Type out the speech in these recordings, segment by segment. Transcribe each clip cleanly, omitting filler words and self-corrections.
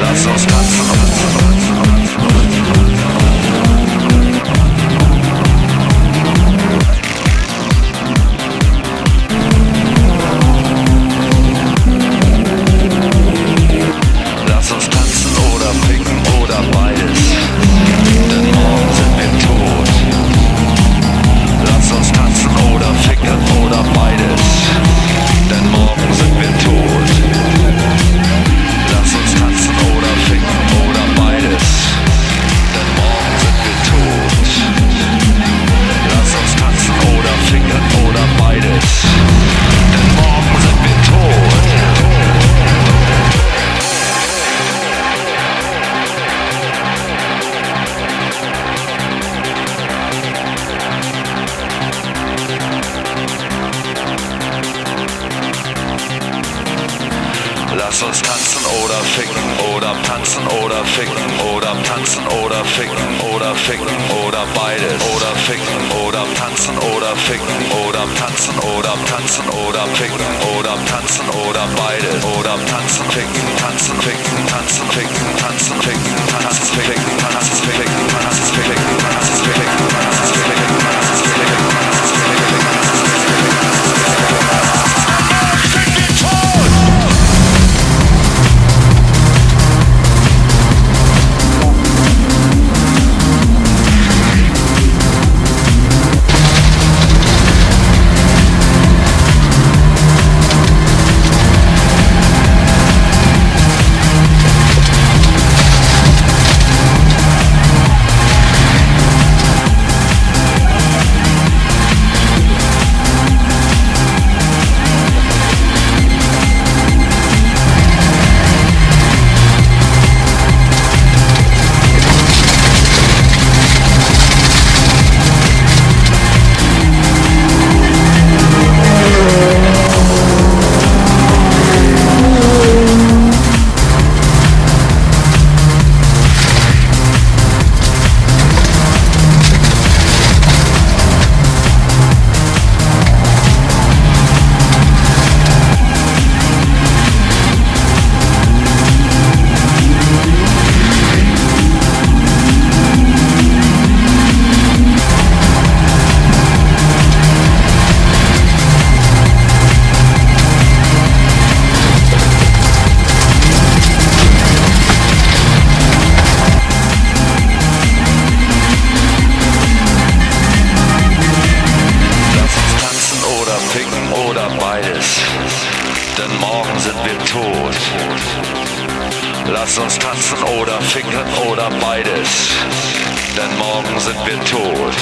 Lass uns tanzen. Lass uns tanzen oder ficken oder beides, denn morgen sind wir tot. Lass uns tanzen oder ficken oder beides, denn morgen sind wir tot. Lass uns tanzen oder ficken oder beides, denn morgen sind wir tot. Lass uns tanzen oder ficken oder beides, denn morgen sind wir tot. Lass uns tanzen oder ficken oder tanzen oder ficken oder tanzen oder ficken oder ficken oder beides oder ficken oder tanzen oder ficken oder tanzen oder tanzen oder ficken oder tanzen oder beides oder tanzen ficken tanzen ficken tanzen ficken tanzen ficken tanzen ficken tanzen ficken tanzen ficken tanzen ficken tanzen ficken Lass uns tanzen oder ficken oder beides, denn morgen sind wir tot.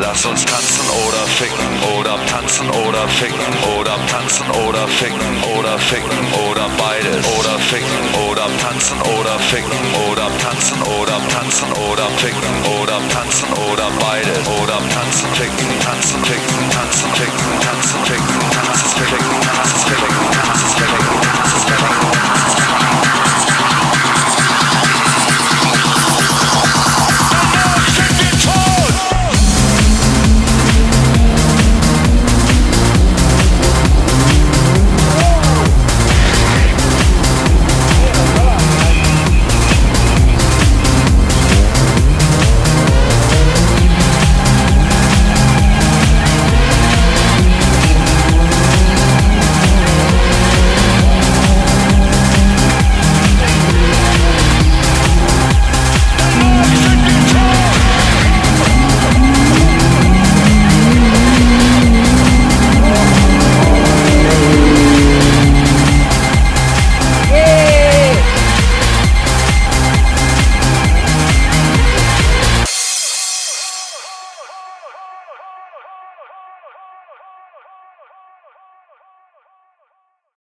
Lass uns tanzen oder ficken oder tanzen oder ficken oder tanzen oder ficken oder ficken oder beides oder ficken oder tanzen oder ficken oder tanzen oder tanzen oder ficken oder tanzen oder beides oder tanzen ficken tanzen ficken tanzen ficken tanzen ficken tanzen ficken tanzen ficken